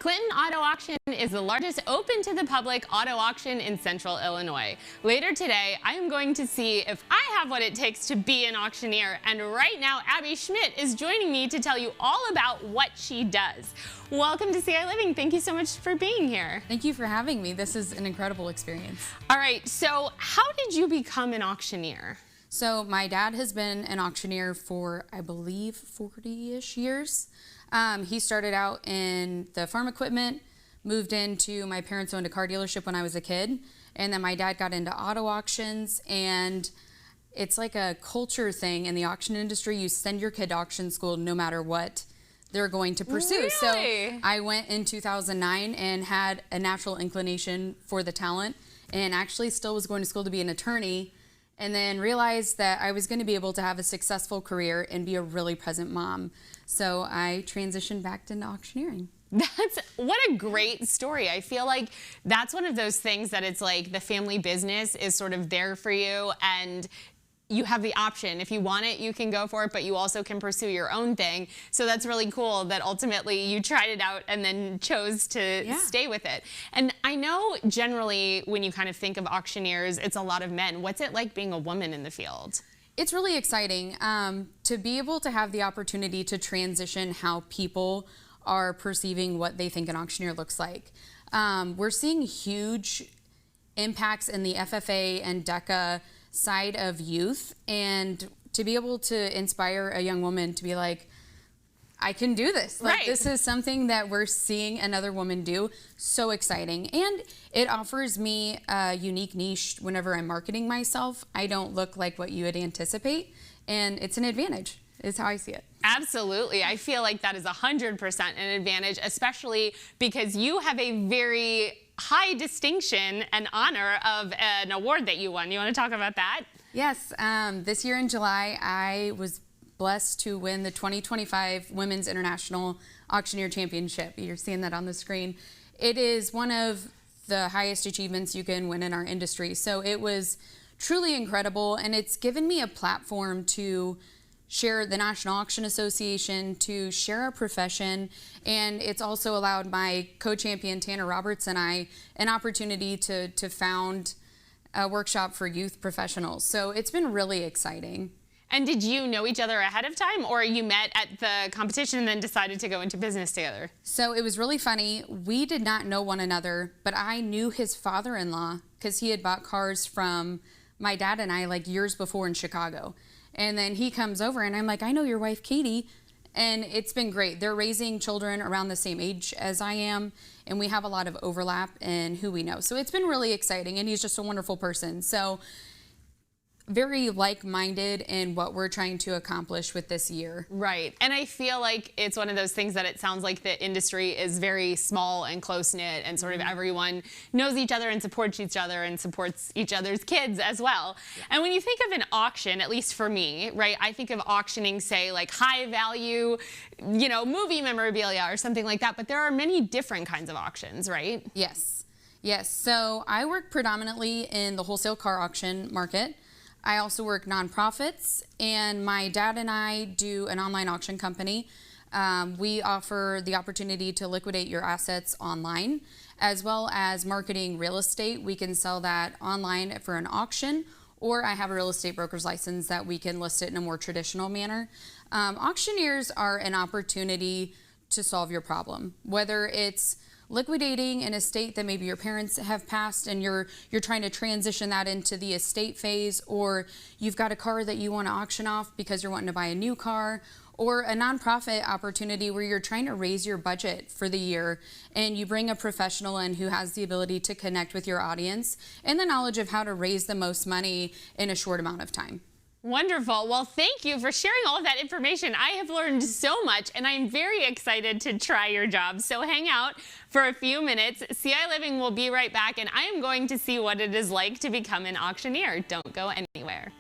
Clinton Auto Auction is the largest open to the public auto auction in central Illinois. Later today, I am going to see if I have what it takes to be an auctioneer. And right now, Abbey Schmid is joining me to tell you all about what she does. Welcome to ciLiving. Thank you so much for being here. Thank you for having me. This is an incredible experience. All right, so how did you become an auctioneer? So my dad has been an auctioneer for, I believe, 40-ish years. He started out in the farm equipment, moved into, my parents owned a car dealership when I was a kid, and then my dad got into auto auctions, and it's like a culture thing in the auction industry. You send your kid to auction school no matter what they're going to pursue. Really? So I went in 2009 and had a natural inclination for the talent, and actually still was going to school to be an attorney, and then realized that I was going to be able to have a successful career and be a really present mom. So I transitioned back into auctioneering. What a great story. I feel like that's one of those things that it's like the family business is sort of there for you, and you have the option. If you want it, you can go for it, but you also can pursue your own thing. So that's really cool that ultimately you tried it out and then chose to stay with it. And I know generally when you kind of think of auctioneers, it's a lot of men. What's it like being a woman in the field? It's really exciting to be able to have the opportunity to transition how people are perceiving what they think an auctioneer looks like. We're seeing huge impacts in the FFA and DECA side of youth, and to be able to inspire a young woman to be like, I can do this. Like, right. This is something that we're seeing another woman do. So exciting. And it offers me a unique niche whenever I'm marketing myself. I don't look like what you would anticipate, and it's an advantage, is how I see it. Absolutely. I feel like that is 100% an advantage, especially because you have a very high distinction and honor of an award that you won. You want to talk about that? Yes. This year in July, I was blessed to win the 2025 Women's International Auctioneer Championship. You're seeing that on the screen. It is one of the highest achievements you can win in our industry. So it was truly incredible, and it's given me a platform to share the National Auction Association, to share our profession, and it's also allowed my co-champion Tanner Roberts and I an opportunity to found a workshop for youth professionals. So it's been really exciting. And did you know each other ahead of time, or you met at the competition and then decided to go into business together? So it was really funny. We did not know one another, but I knew his father-in-law because he had bought cars from my dad and I like years before in Chicago. And then he comes over and I'm like, I know your wife, Katie. And it's been great. They're raising children around the same age as I am, and we have a lot of overlap in who we know. So it's been really exciting, and he's just a wonderful person. So very like-minded in what we're trying to accomplish with this year. Right. And I feel like it's one of those things that it sounds like the industry is very small and close-knit, and sort of everyone knows each other and supports each other's kids as well. Yeah. And when you think of an auction, at least for me, right, I think of auctioning, say, like high value, you know, movie memorabilia or something like that, but there are many different kinds of auctions, right? Yes. Yes. So I work predominantly in the wholesale car auction market. I also work nonprofits, and my dad and I do an online auction company. We offer the opportunity to liquidate your assets online, as well as marketing real estate. We can sell that online for an auction, or I have a real estate broker's license that we can list it in a more traditional manner. Auctioneers are an opportunity to solve your problem, whether it's liquidating an estate that maybe your parents have passed and you're trying to transition that into the estate phase, or you've got a car that you want to auction off because you're wanting to buy a new car, or a nonprofit opportunity where you're trying to raise your budget for the year and you bring a professional in who has the ability to connect with your audience and the knowledge of how to raise the most money in a short amount of time. Wonderful. Well, thank you for sharing all of that information. I have learned so much, and I'm very excited to try your job. So hang out for a few minutes. ciLiving will be right back, and I am going to see what it is like to become an auctioneer. Don't go anywhere.